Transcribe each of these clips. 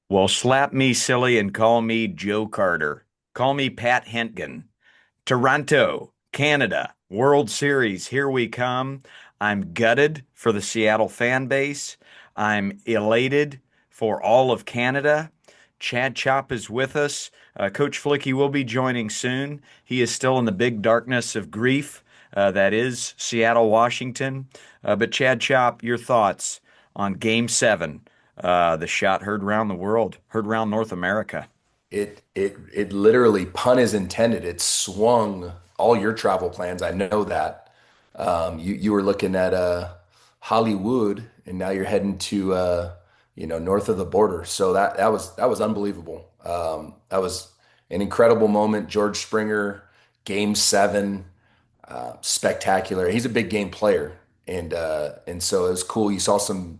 Well, slap me silly and call me Joe Carter. Call me Pat Hentgen. Toronto, Canada, World Series, here we come. I'm gutted for the Seattle fan base. I'm elated for all of Canada. Chad Chop is with us. Coach Flicky will be joining soon. He is still in the big darkness of grief that is Seattle, Washington. But Chad Chop, your thoughts on Game 7? The shot heard around the world, heard around North America. It literally, pun is intended. It swung all your travel plans. I know that. You were looking at Hollywood, and now you're heading to north of the border. So that was unbelievable. That was an incredible moment. George Springer, Game 7, spectacular. He's a big game player, and so it was cool. You saw some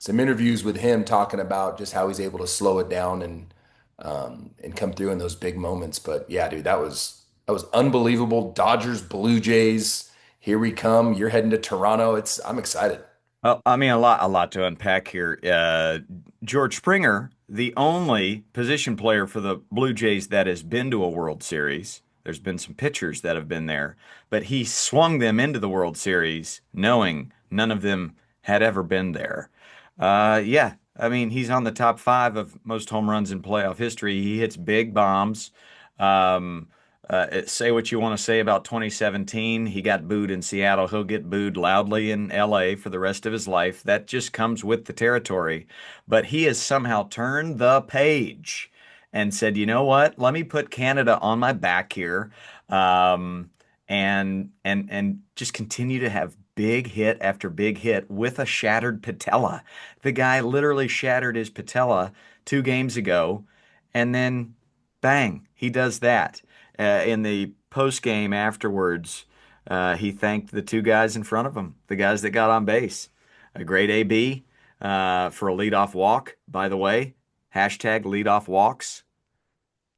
interviews with him talking about just how he's able to slow it down and come through in those big moments. But yeah, dude, that was unbelievable. Dodgers, Blue Jays, here we come. You're heading to Toronto. I'm excited. Well, I mean, a lot to unpack here. George Springer, the only position player for the Blue Jays that has been to a World Series. There's been some pitchers that have been there, but he swung them into the World Series knowing none of them had ever been there. Yeah, I mean, he's on the top five of most home runs in playoff history. He hits big bombs. Um, say what you want to say about 2017. He got booed in Seattle. He'll get booed loudly in LA for the rest of his life. That just comes with the territory. But he has somehow turned the page and said, you know what? Let me put Canada on my back here, um, and just continue to have big hit after big hit with a shattered patella. The guy literally shattered his patella 2 games ago, and then bang, he does that. In the post game afterwards, he thanked the two guys in front of him, the guys that got on base. A great AB for a leadoff walk, by the way. Hashtag leadoff walks.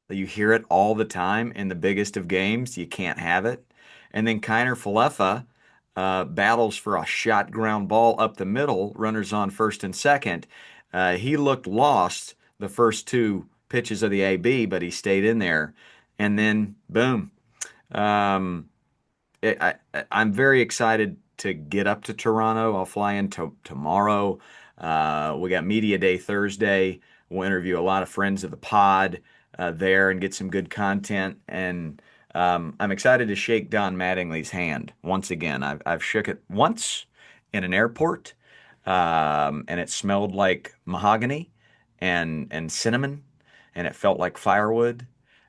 You hear it all the time in the biggest of games. You can't have it. And then Kiner Falefa battles for a shot ground ball up the middle, runners on first and second. He looked lost the first two pitches of the AB, but he stayed in there. And then, boom. Um, I'm very excited to get up to Toronto. I'll fly in tomorrow. We got Media Day Thursday. We'll interview a lot of friends of the pod there and get some good content. And I'm excited to shake Don Mattingly's hand once again. I've shook it once in an airport, and it smelled like mahogany and cinnamon, and it felt like firewood.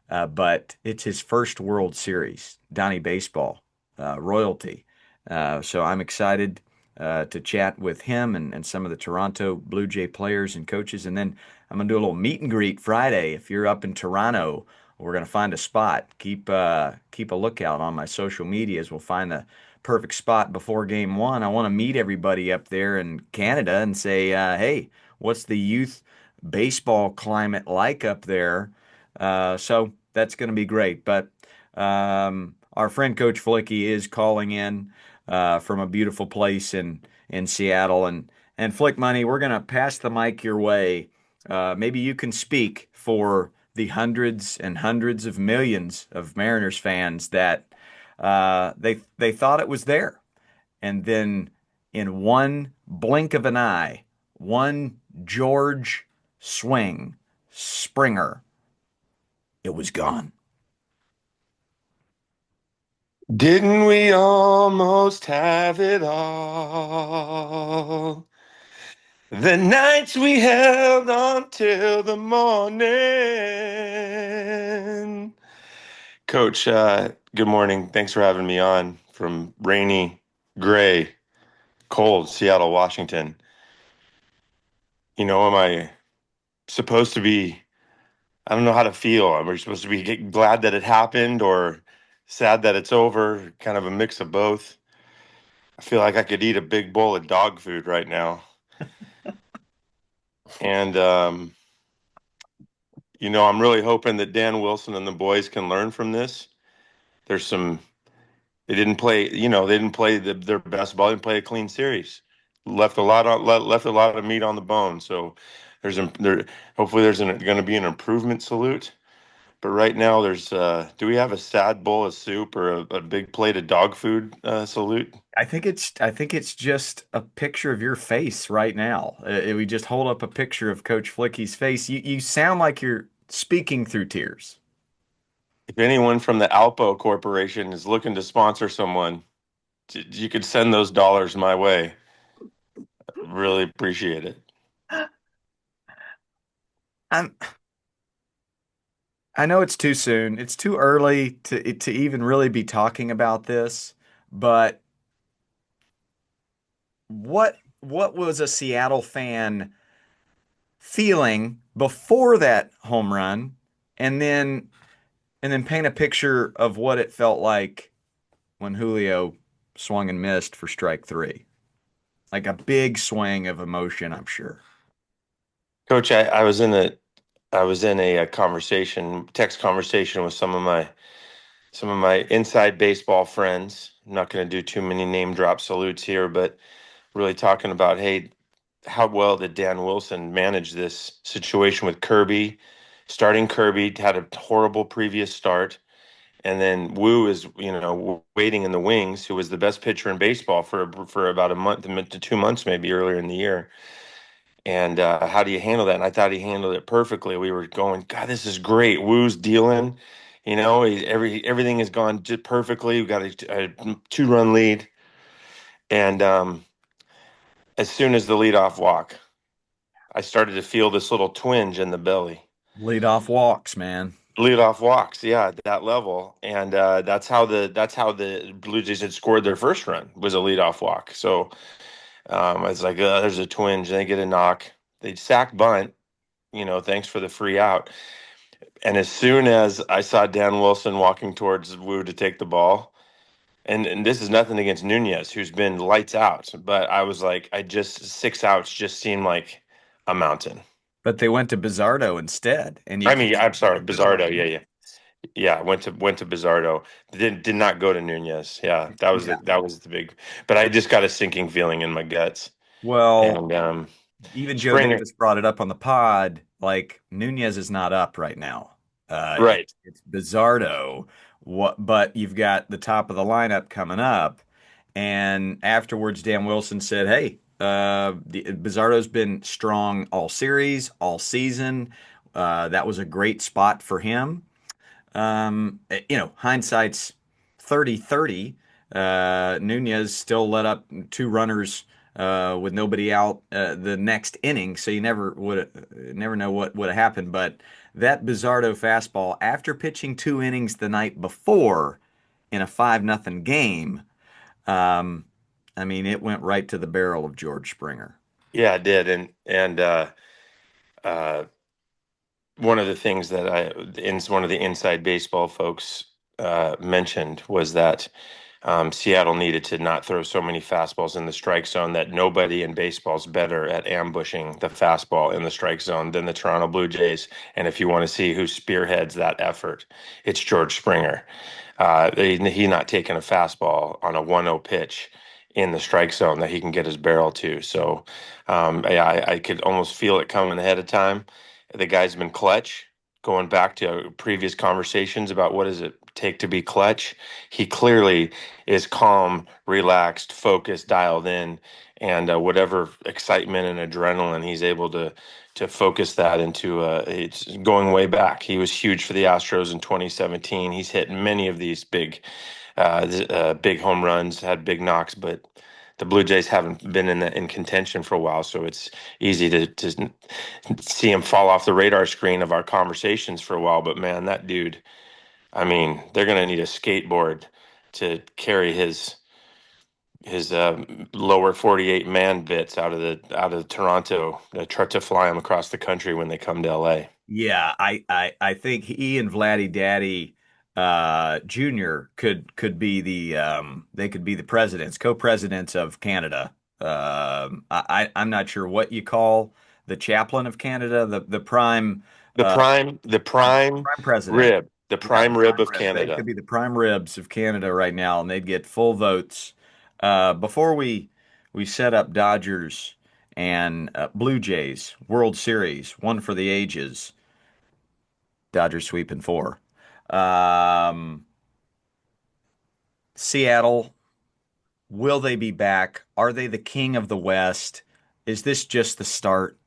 But it's his first World Series, Donnie Baseball, royalty. So I'm excited to chat with him and some of the Toronto Blue Jay players and coaches. And then I'm going to do a little meet and greet Friday. If you're up in Toronto, we're going to find a spot. Keep a lookout on my social medias. We'll find the perfect spot before game one. I want to meet everybody up there in Canada and say, hey, what's the youth baseball climate like up there? So that's going to be great. But our friend Coach Flicky is calling in from a beautiful place in Seattle. And Flick Money, we're going to pass the mic your way. Maybe you can speak for the hundreds and hundreds of millions of Mariners fans that they thought it was there, and then in one blink of an eye, one George swing, Springer, it was gone. Didn't we almost have it all? The nights we held on till the morning. Coach, good morning. Thanks for having me on from rainy, gray, cold Seattle, Washington. Am I supposed to be, I don't know how to feel. Am I supposed to be glad that it happened or sad that it's over? Kind of a mix of both. I feel like I could eat a big bowl of dog food right now. And, I'm really hoping that Dan Wilson and the boys can learn from this. There's some, they didn't play their best ball, they didn't play a clean series. Left a lot of meat on the bone. So There hopefully there's going to be an improvement salute. But right now, do we have a sad bowl of soup or a big plate of dog food salute? I think it's just a picture of your face right now. We just hold up a picture of Coach Flicky's face. You sound like you're speaking through tears. If anyone from the Alpo Corporation is looking to sponsor someone, you could send those dollars my way. Really appreciate it. I'm I know it's too soon. It's too early to even really be talking about this, but what was a Seattle fan feeling before that home run and then paint a picture of what it felt like when Julio swung and missed for strike three. Like a big swing of emotion, I'm sure. Coach, I was in a conversation, text conversation with some of my inside baseball friends. I'm not going to do too many name drop salutes here, but really talking about, hey, how well did Dan Wilson manage this situation with Kirby? Starting Kirby had a horrible previous start, and then Wu is, waiting in the wings, who was the best pitcher in baseball for about a month to 2 months, maybe earlier in the year. And how do you handle that? And I thought he handled it perfectly. We were going, God, this is great. Wu's dealing, everything has gone just perfectly. We got a 2-run lead, and as soon as the leadoff walk, I started to feel this little twinge in the belly. Lead off walks, man. Leadoff walks, yeah, at that level, and that's how the Blue Jays had scored their first run was a leadoff walk. So I was like, there's a twinge, and they get a knock. They sack bunt, thanks for the free out. And as soon as I saw Dan Wilson walking towards Wu to take the ball, and this is nothing against Nunez, who's been lights out, but I was like, 6 outs just seemed like a mountain. But they went to Bizardo instead, and you I can't mean, I'm sorry, get them on Bizardo. Yeah, base. yeah, yeah. Went to Bizardo. Did not go to Nunez. Yeah, Yeah. that was the big. But I just got a sinking feeling in my guts. Well, And even Joe Springer, Davis brought it up on the pod. Like Nunez is not up right now. right? It's Bizardo. But you've got the top of the lineup coming up, and afterwards, Dan Wilson said, "Hey, Bizardo's been strong all series, all season. That was a great spot for him." Hindsight's 30-30. Nunez still let up two runners with nobody out the next inning, so you never know what would have happened. But that Bizardo fastball, after pitching 2 innings the night before in a 5-0 game, um, I mean, it went right to the barrel of George Springer. Yeah, it did. And uh, one of the things that one of the inside baseball folks mentioned was that Seattle needed to not throw so many fastballs in the strike zone, that nobody in baseball is better at ambushing the fastball in the strike zone than the Toronto Blue Jays. And if you want to see who spearheads that effort, it's George Springer. He not taking a fastball on a 1-0 pitch in the strike zone that he can get his barrel to. So, yeah, I could almost feel it coming ahead of time. The guy's been clutch. Going back to previous conversations about what does it take to be clutch, he clearly is calm, relaxed, focused, dialed in, and whatever excitement and adrenaline he's able to focus that into. It's going way back. He was huge for the Astros in 2017. He's hit many of these big home runs, had big knocks, but the Blue Jays haven't been in contention for a while, so it's easy to see him fall off the radar screen of our conversations for a while. But man, that dude, I mean, they're gonna need a skateboard to carry his lower 48 man bits out of Toronto, try to fly him across the country when they come to LA. Yeah, I think he and Vladdy Daddy Jr. could be they could be the presidents, co-presidents of Canada. I'm not sure what you call the chaplain of Canada, the prime uh The prime prime president. rib, the Yeah, the prime rib prime of rib. They could Canada. be the prime ribs of Canada right now, and they'd get full votes. Before we set up Dodgers And Blue Jays, World Series, one for the ages. Dodgers sweeping four. Um, Seattle, will they be back? Are they the king of the West? Is this just the start?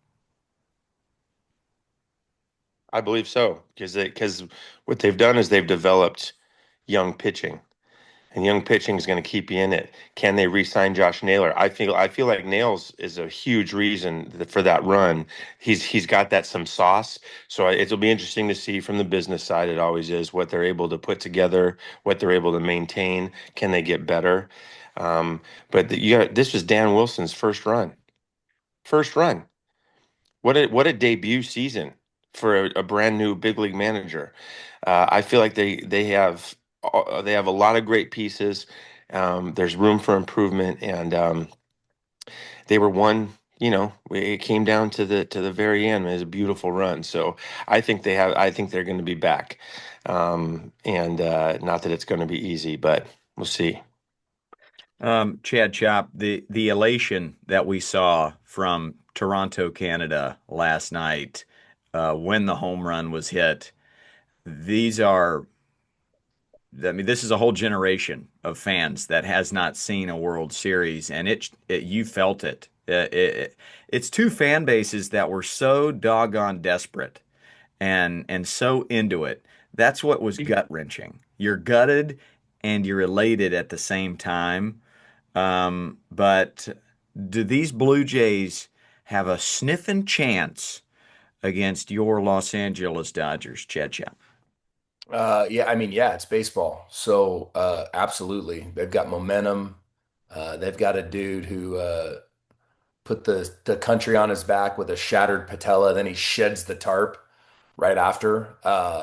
I believe so because what they've done is they've developed young pitching. And young pitching is going to keep you in it. Can they re-sign Josh Naylor? I feel like Nails is a huge reason for that run. He's got that some sauce. So it'll be interesting to see from the business side. It always is what they're able to put together, what they're able to maintain. Can they get better? But this was Dan Wilson's first run. First run. What a debut season for a brand new big league manager. I feel like they have a lot of great pieces. There's room for improvement, and they were one. It came down to the very end. It was a beautiful run. So I think they're going to be back, and not that it's going to be easy, but we'll see. Chad Chop, the elation that we saw from Toronto, Canada last night when the home run was hit, these are, I mean, this is a whole generation of fans that has not seen a World Series, and you felt it. It's two fan bases that were so doggone desperate and so into it. That's what was gut wrenching. You're gutted and you're elated at the same time. But do these Blue Jays have a sniffing chance against your Los Angeles Dodgers, Chad? Yeah, I mean, yeah, it's baseball. So, absolutely. They've got momentum. They've got a dude who put the country on his back with a shattered patella. Then he sheds the tarp right after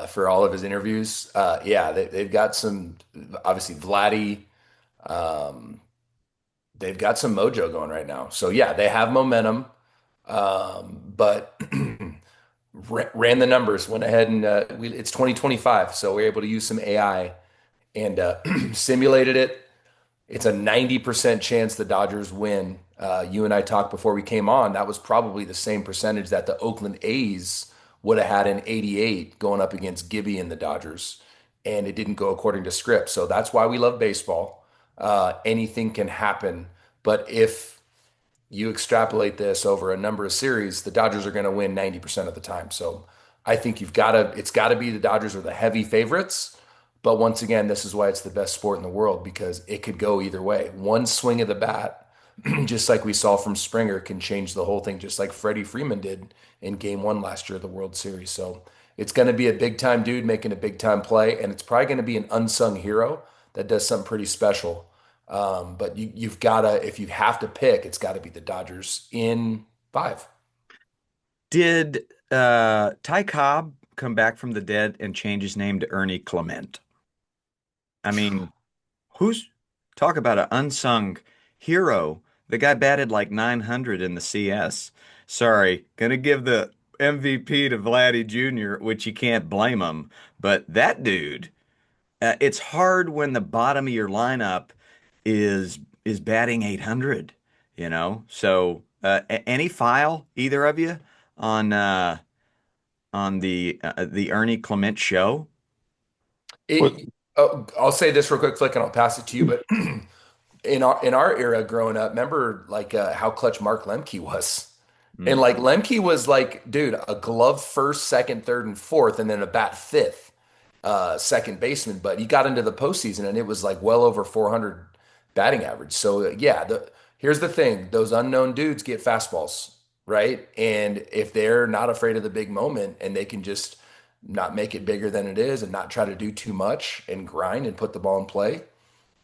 for all of his interviews. Yeah, they've got some, obviously, Vladdy. Um, they've got some mojo going right now. So, yeah, they have momentum. But ran the numbers, went ahead and it's 2025. So we're able to use some AI and simulated it. It's a 90% chance the Dodgers win. You and I talked before we came on. That was probably the same percentage that the Oakland A's would have had in 88 going up against Gibby and the Dodgers. And it didn't go according to script. So that's why we love baseball. Anything can happen. But if you extrapolate this over a number of series, the Dodgers are going to win 90% of the time. So I think it's got to be the Dodgers are the heavy favorites. But once again, this is why it's the best sport in the world because it could go either way. One swing of the bat, just like we saw from Springer, can change the whole thing, just like Freddie Freeman did in game one last year of the World Series. So it's going to be a big time dude making a big time play. And it's probably going to be an unsung hero that does something pretty special. But you've got to, if you have to pick, it's got to be the Dodgers in five. Did Ty Cobb come back from the dead and change his name to Ernie Clement? I mean, who's talk about an unsung hero? The guy batted like 900 in the CS. Sorry, gonna give the MVP to Vladdy Jr., which you can't blame him. But that dude, it's hard when the bottom of your lineup is batting 800, you know? So, any file, either of you, on the Ernie Clement show? What? I'll say this real quick, Flick, and I'll pass it to you. But in our era growing up, remember like how clutch Mark Lemke was. And Mm. like Lemke was like, dude, a glove first, second, third, and fourth, and then a bat fifth, second baseman. But he got into the postseason and it was like well over 400 batting average. So yeah, here's the thing: those unknown dudes get fastballs, right? And if they're not afraid of the big moment and they can just not make it bigger than it is and not try to do too much and grind and put the ball in play,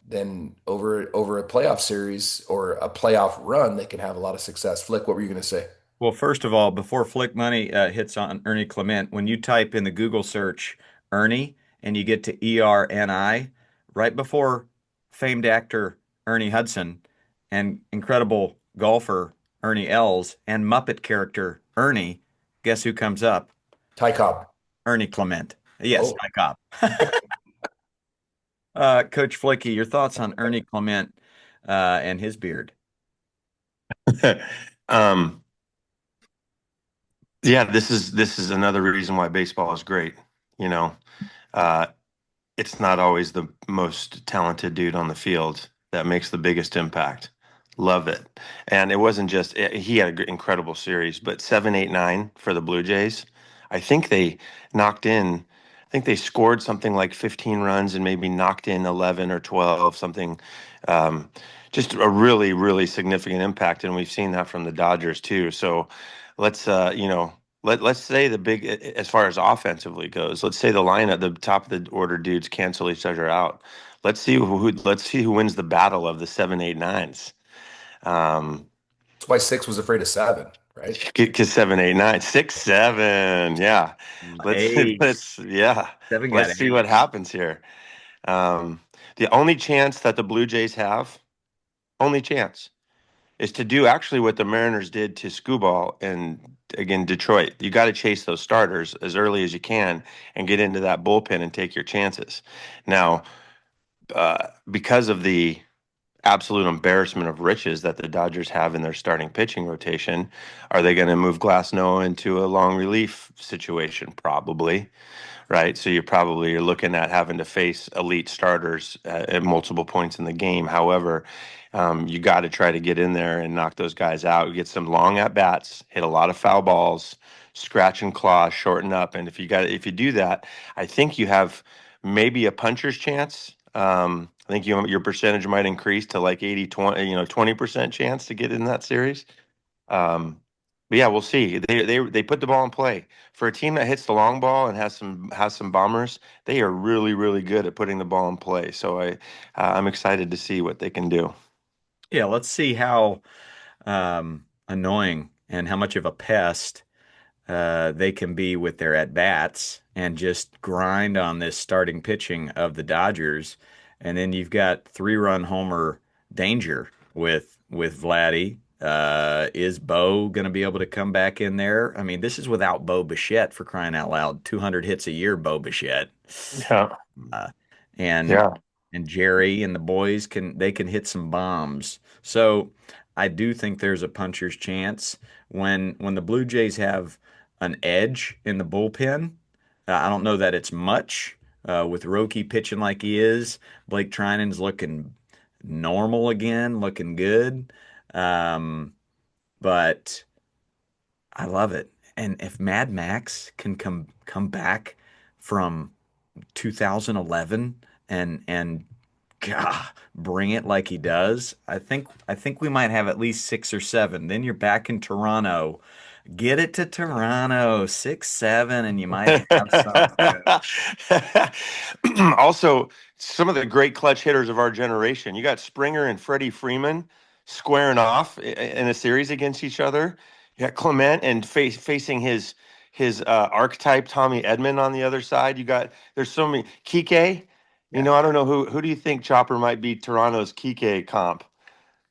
then over a playoff series or a playoff run, they can have a lot of success. Flick, what were you going to say? Well, first of all, before Flick Money hits on Ernie Clement, when you type in the Google search Ernie and you get to ERNI, right before famed actor Ernie Hudson and incredible golfer Ernie Els and Muppet character Ernie, guess who comes up? Ty Cobb. Ernie Clement. Yes, Oh, my cop. Coach Flicky, your thoughts on Ernie Clement and his beard? Um, yeah, this is another reason why baseball is great. You know, uh, it's not always the most talented dude on the field that makes the biggest impact. Love it. And it wasn't just he had an incredible series, but 7-8-9 for the Blue Jays. I think they knocked in. I think they scored something like 15 runs and maybe knocked in 11 or 12, something. Um, just a really, really significant impact, and we've seen that from the Dodgers too. So let's let's say the big as far as offensively goes, let's say the lineup, the top of the order dudes cancel each other out. Let's see who wins the battle of the 7-8-9s. Um, That's why six was afraid of seven, right? because 7-8-9, 6-7, yeah. Let's Ace. yeah. Seven got Let's see what ace. happens here. Um, the only chance that the Blue Jays have, only chance, is to do actually what the Mariners did to Skubal and again Detroit. You got to chase those starters as early as you can and get into that bullpen and take your chances. Now, because of the absolute embarrassment of riches that the Dodgers have in their starting pitching rotation, are they going to move Glass Noah into a long relief situation? Probably, right? So you're looking at having to face elite starters at multiple points in the game. However, you got to try to get in there and knock those guys out. Get some long at bats, hit a lot of foul balls, scratch and claw, shorten up, and if you do that, I think you have maybe a puncher's chance. I think your percentage might increase to like 80-20, 20% chance to get in that series. Um, but yeah, we'll see. They put the ball in play. For a team that hits the long ball and has some bombers, they are really, really good at putting the ball in play. So I'm excited to see what they can do. Yeah, let's see how annoying and how much of a pest they can be with their at bats and just grind on this starting pitching of the Dodgers. And then you've got 3-run homer danger with Vladdy. Is Bo going to be able to come back in there? I mean, this is without Bo Bichette for crying out loud. 200 hits a year, Bo Bichette. Yeah. Uh, and Yeah. and Jerry and the boys can hit some bombs. So I do think there's a puncher's chance when the Blue Jays have an edge in the bullpen. I don't know that it's much with Roki pitching like he is. Blake Trinan's looking normal again, looking good. Um, but I love it. And if Mad Max can come back from 2011 and God, bring it like he does, I think we might have at least 6 or 7. Then you're back in Toronto. Get it to Toronto, 6-7, and you might have something. Also, some of the great clutch hitters of our generation. You got Springer and Freddie Freeman squaring off in a series against each other. You got Clement and facing his archetype Tommy Edman on the other side. There's so many Kike. Yeah. I don't know who do you think Chopper might be Toronto's Kike comp?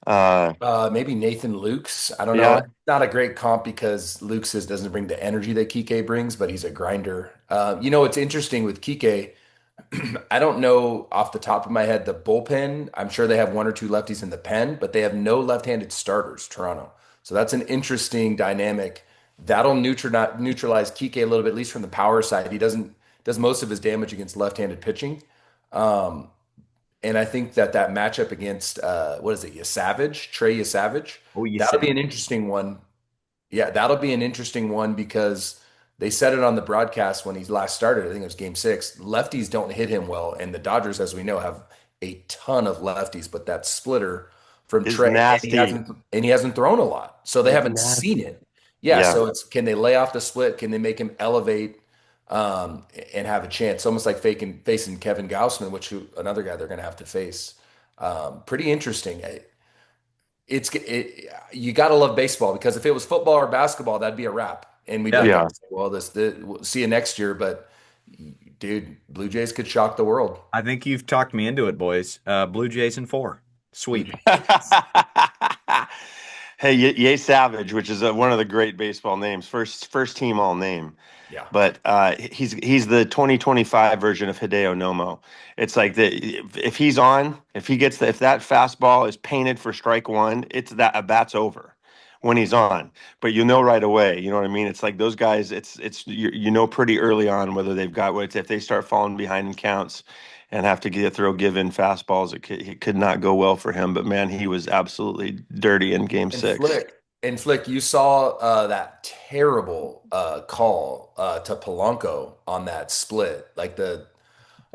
Uh, Maybe Nathan Lukes. I don't know. yeah, It's not a great comp because Lukes doesn't bring the energy that Kike brings, but he's a grinder. What's interesting with Kike, I don't know off the top of my head the bullpen. I'm sure they have one or two lefties in the pen, but they have no left-handed starters, Toronto. So that's an interesting dynamic. That'll neutralize Kike a little bit, at least from the power side. He does most of his damage against left-handed pitching. Um, and I think that matchup against what is it, Yasavage, Trey Yasavage, Oh, you that'll said be an interesting one. Yeah, that'll be an interesting one because they said it on the broadcast when he last started. I think it was game six. Lefties don't hit him well, and the Dodgers, as we know, have a ton of lefties. But that splitter from is Trey, nasty. and he hasn't thrown a lot, so they It's haven't seen nasty. it. Yeah, Yeah. so it's can they lay off the split? Can they make him elevate and have a chance? Almost like facing Kevin Gausman, another guy they're going to have to face. Pretty interesting. You got to love baseball because if it was football or basketball, that'd be a wrap, and we'd yeah. look at it Yeah. and say, "Well, we'll see you next year." But dude, Blue Jays could shock the world. I think you've talked me into it, boys. Blue Jays in 4. Blue Sweep. Jays. Hey, Ye Savage, which is one of the great baseball names, first team all name. Yeah. But he's the 2025 version of Hideo Nomo. It's like if he's on, if that fastball is painted for strike one, it's that a bat's over. when he's on, but you know right away. You know what I mean? It's like those guys. You know pretty early on whether they've got what. If they start falling behind in counts and have to throw given fastballs, it could not go well for him. But man, he was absolutely dirty in Game And Six. Flick, you saw that terrible call to Polanco on that split. I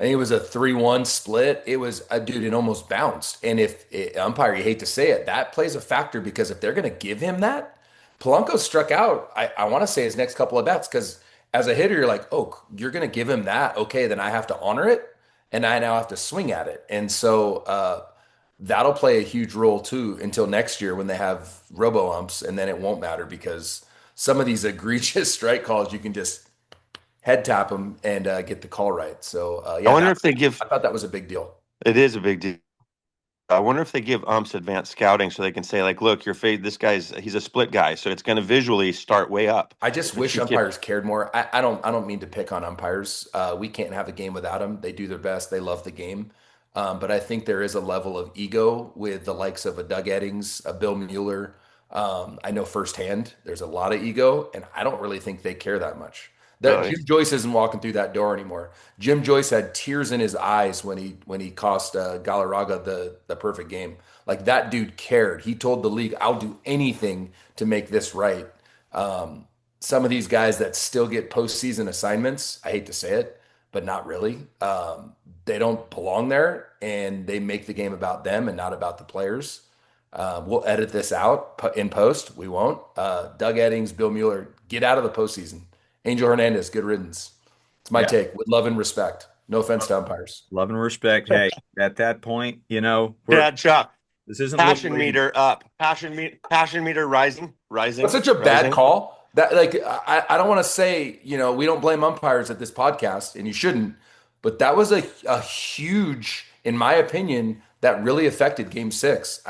think it was a 3-1 split. It was, dude, it almost bounced. And if umpire, you hate to say it, that plays a factor because if they're going to give him that, Polanco struck out, I want to say his next couple of bats because as a hitter, you're like, oh, you're going to give him that. Okay, then I have to honor it and I now have to swing at it. And so that'll play a huge role too until next year when they have robo umps, and then it won't matter because some of these egregious strike calls, you can just head tap them and get the call right. So I yeah, wonder that if they give. I thought that was a big deal. It is a big deal. I wonder if they give umps advanced scouting so they can say like, look, this guy's he's a split guy, so it's going to visually start way up. I just But wish you can, umpires cared more. I don't mean to pick on umpires. We can't have a game without them. They do their best. They love the game. But I think there is a level of ego with the likes of a Doug Eddings, a Bill Mueller. I know firsthand there's a lot of ego, and I don't really think they care that much. That really. Jim Joyce isn't walking through that door anymore. Jim Joyce had tears in his eyes when he cost Galarraga the perfect game. Like that dude cared. He told the league, "I'll do anything to make this right." Um, some of these guys that still get postseason assignments, I hate to say it, but not really. They don't belong there, and they make the game about them and not about the players. We'll edit this out in post. We won't. Doug Eddings, Bill Mueller, get out of the postseason. Angel Hernandez, good riddance. It's my Yeah. take with love and respect. No offense to umpires. Love and respect. Hey, at that point, Dad, Chuck, this isn't little passion league. meter up, passion meter rising, That's rising, such a bad rising. call. That like I don't want to say, we don't blame umpires at this podcast, and you shouldn't, but that was a huge, in my opinion, that really affected game six.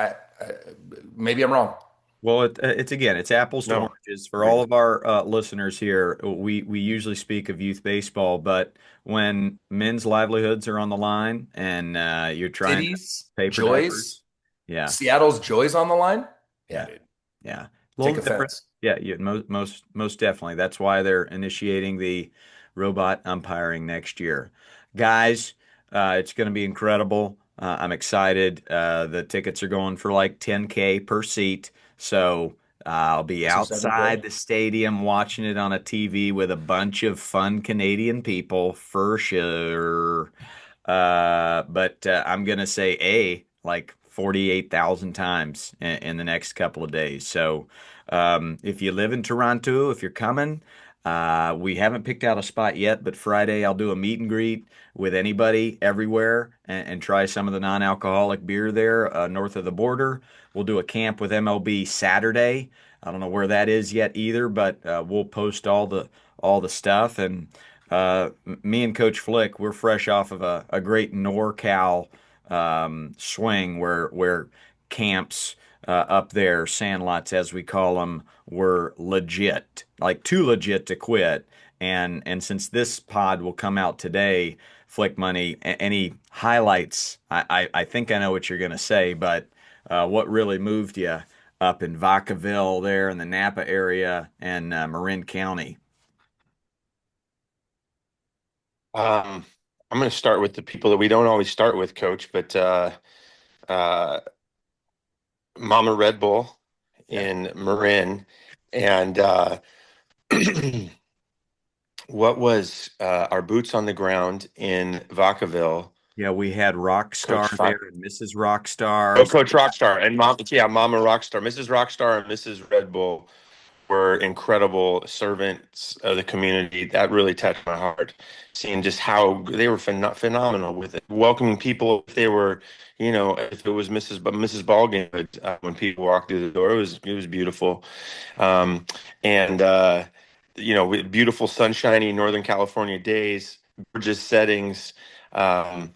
Maybe I'm wrong. Well, it's apples to No, oranges for all agreed. of our listeners here. We usually speak of youth baseball, but when men's livelihoods are on the line and you're trying to Cities, pay for Joys, diapers, yeah, Seattle's Joys on the line. Yeah, yeah, dude. yeah, a Take little different. offense. Yeah, most definitely. That's why they're initiating the robot umpiring next year, guys. It's going to be incredible. I'm excited. The tickets are going for like 10K per seat. So I'll be 6 or 7K. outside the stadium watching it on a TV with a bunch of fun Canadian people for sure. But I'm gonna say like 48,000 times in the next couple of days. So if you live in Toronto, if you're coming, we haven't picked out a spot yet, but Friday I'll do a meet and greet with anybody everywhere and try some of the non-alcoholic beer there north of the border. We'll do a camp with MLB Saturday. I don't know where that is yet either, but we'll post all the stuff. And me and Coach Flick, we're fresh off of a great NorCal swing where camps up there, sandlots as we call them, were legit, like too legit to quit. And since this pod will come out today, Flick Money, any highlights? I think I know what you're gonna say, but what really moved you up in Vacaville there in the Napa area and Marin County? I'm going to start with the people that we don't always start with, Coach, but uh, Mama Red Bull Yeah. in Marin, and what was our boots on the ground in Vacaville? Yeah, we had Coach Rockstar Five. there and Mrs. Rockstar. Oh, Coach Rockstar and Mom, yeah, Mama Rockstar, Mrs. Rockstar, and Mrs. Red Bull were incredible servants of the community. That really touched my heart. Seeing just how they were phenomenal with it, welcoming people. If they were, if it was Mrs. Ballgame, when people walked through the door, it was beautiful. Um, and with beautiful sunshiny Northern California days, gorgeous settings. Um,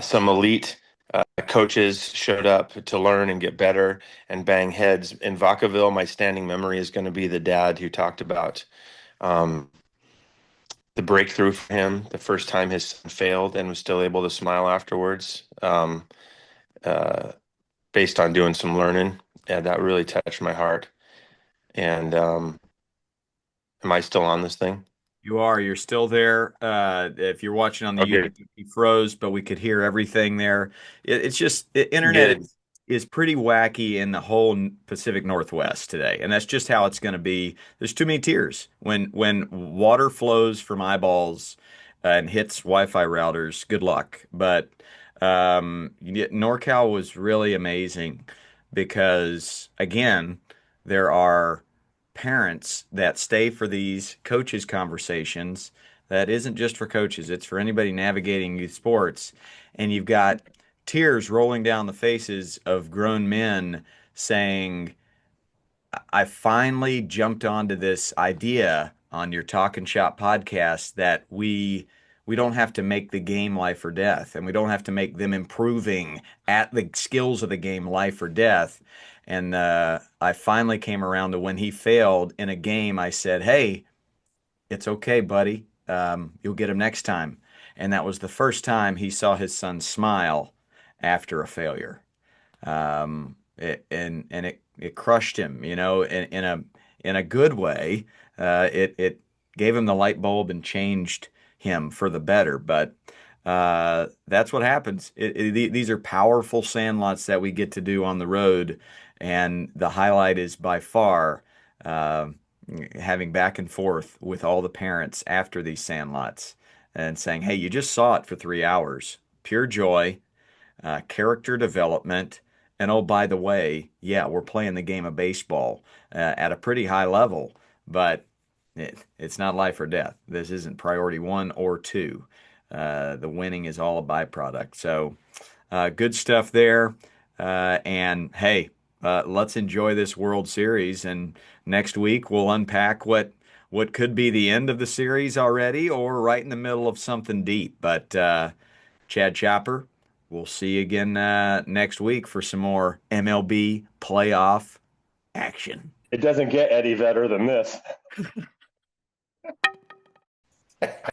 some elite coaches showed up to learn and get better and bang heads. In Vacaville, my standing memory is going to be the dad who talked about um, the breakthrough for him, the first time his son failed and was still able to smile afterwards, uh, based on doing some learning. Yeah, that really touched my heart. And am I still on this thing? You are. You're still there. If you're watching on the Okay, YouTube, he froze, but we could hear everything there. It's just internet good. is pretty wacky in the whole Pacific Northwest today, and that's just how it's going to be. There's too many tiers. When water flows from eyeballs and hits Wi-Fi routers, good luck. But NorCal was really amazing because again, there are parents that stay for these coaches conversations that isn't just for coaches, it's for anybody navigating youth sports. And you've got tears rolling down the faces of grown men saying, I finally jumped onto this idea on your Talk and Shop podcast that we don't have to make the game life or death, and we don't have to make them improving at the skills of the game life or death. And I finally came around to when he failed in a game, I said, "Hey, it's okay, buddy. You'll get him next time." And that was the first time he saw his son smile after a failure. And it crushed him, in a good way. It gave him the light bulb and changed him for the better. But that's what happens. These are powerful sandlots that we get to do on the road, and the highlight is by far uh, having back and forth with all the parents after these sandlots and saying, "Hey, you just saw it for 3 hours. Pure joy, character development, and oh, by the way, yeah, we're playing the game of baseball at a pretty high level, but it's not life or death. This isn't priority one or two. The winning is all a byproduct." So, good stuff there. And hey, let's enjoy this World Series. And next week we'll unpack what could be the end of the series already, or right in the middle of something deep. But Chad Chopper, we'll see you again next week for some more MLB playoff action. It doesn't get any better than this.